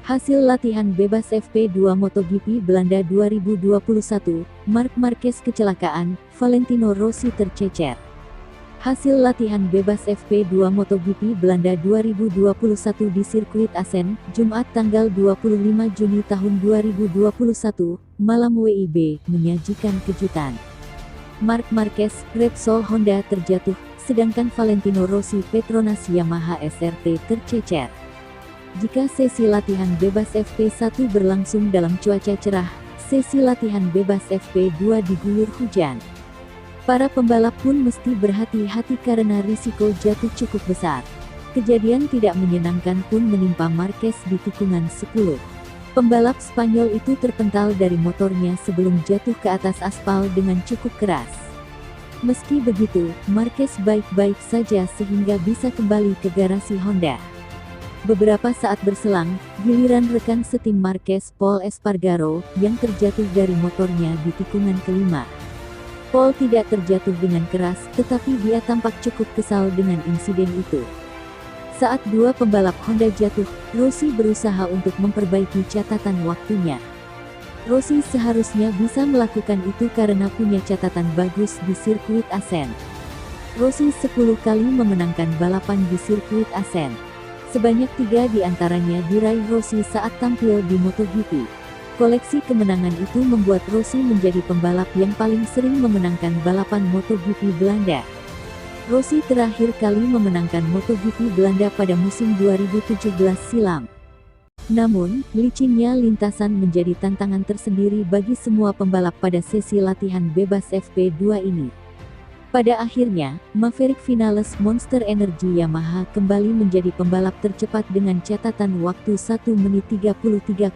Hasil latihan bebas FP2 MotoGP Belanda 2021, Marc Marquez kecelakaan, Valentino Rossi tercecer. Hasil latihan bebas FP2 MotoGP Belanda 2021 di sirkuit Assen, Jumat tanggal 25 Juni tahun 2021, malam WIB, menyajikan kejutan. Marc Marquez, Repsol Honda terjatuh, sedangkan Valentino Rossi Petronas Yamaha SRT tercecer. Jika sesi latihan bebas FP1 berlangsung dalam cuaca cerah, sesi latihan bebas FP2 diguyur hujan. Para pembalap pun mesti berhati-hati karena risiko jatuh cukup besar. Kejadian tidak menyenangkan pun menimpa Marquez di tikungan 10. Pembalap Spanyol itu terpental dari motornya sebelum jatuh ke atas aspal dengan cukup keras. Meski begitu, Marquez baik-baik saja sehingga bisa kembali ke garasi Honda. Beberapa saat berselang, giliran rekan setim Marquez, Pol Espargaro, yang terjatuh dari motornya di tikungan kelima. Pol tidak terjatuh dengan keras, tetapi dia tampak cukup kesal dengan insiden itu. Saat dua pembalap Honda jatuh, Rossi berusaha untuk memperbaiki catatan waktunya. Rossi seharusnya bisa melakukan itu karena punya catatan bagus di sirkuit Assen. Rossi 10 kali memenangkan balapan di sirkuit Assen. Sebanyak 3 di antaranya diraih Rossi saat tampil di MotoGP. Koleksi kemenangan itu membuat Rossi menjadi pembalap yang paling sering memenangkan balapan MotoGP Belanda. Rossi terakhir kali memenangkan MotoGP Belanda pada musim 2017 silam. Namun, licinnya lintasan menjadi tantangan tersendiri bagi semua pembalap pada sesi latihan bebas FP2 ini. Pada akhirnya, Maverick Vinales Monster Energy Yamaha kembali menjadi pembalap tercepat dengan catatan waktu 1 menit 33,241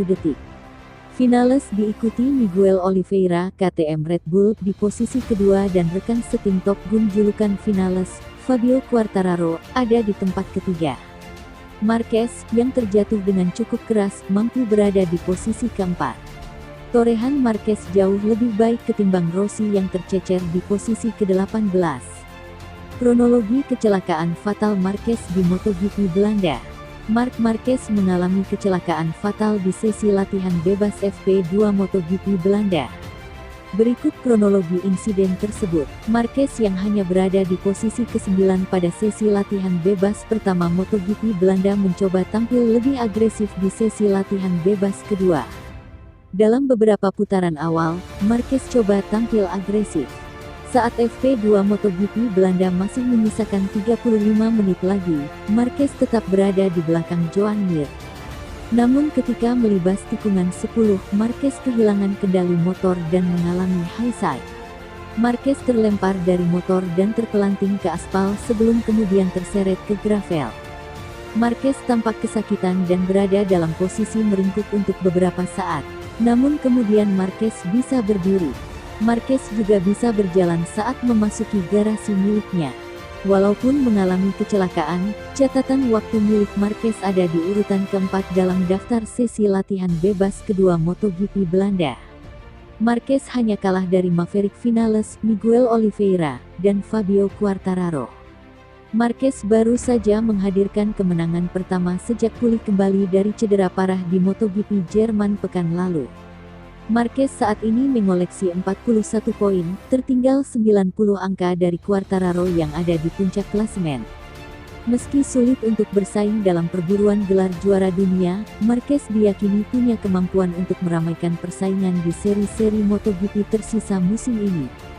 detik. Vinales diikuti Miguel Oliveira KTM Red Bull di posisi kedua dan rekan setim Top Gun julukan Vinales, Fabio Quartararo, ada di tempat ketiga. Marquez, yang terjatuh dengan cukup keras, mampu berada di posisi keempat. Torehan Marquez jauh lebih baik ketimbang Rossi yang tercecer di posisi ke-18. Kronologi kecelakaan fatal Marquez di MotoGP Belanda. Marc Marquez mengalami kecelakaan fatal di sesi latihan bebas FP2 MotoGP Belanda. Berikut kronologi insiden tersebut. Marquez yang hanya berada di posisi ke-9 pada sesi latihan bebas pertama MotoGP Belanda mencoba tampil lebih agresif di sesi latihan bebas kedua. Dalam beberapa putaran awal, Marquez coba tampil agresif. Saat FP2 MotoGP Belanda masih menyisakan 35 menit lagi, Marquez tetap berada di belakang Joan Mir. Namun ketika melibas tikungan 10, Marquez kehilangan kendali motor dan mengalami high side. Marquez terlempar dari motor dan terpelanting ke aspal sebelum kemudian terseret ke gravel. Marquez tampak kesakitan dan berada dalam posisi meringkuk untuk beberapa saat. Namun kemudian Marquez bisa berdiri. Marquez juga bisa berjalan saat memasuki garasi miliknya. Walaupun mengalami kecelakaan, catatan waktu milik Marquez ada di urutan keempat dalam daftar sesi latihan bebas kedua MotoGP Belanda. Marquez hanya kalah dari Maverick Vinales, Miguel Oliveira, dan Fabio Quartararo. Marquez baru saja menghadirkan kemenangan pertama sejak pulih kembali dari cedera parah di MotoGP Jerman pekan lalu. Marquez saat ini mengoleksi 41 poin, tertinggal 90 angka dari Quartararo yang ada di puncak klasemen. Meski sulit untuk bersaing dalam perburuan gelar juara dunia, Marquez diyakini punya kemampuan untuk meramaikan persaingan di seri-seri MotoGP tersisa musim ini.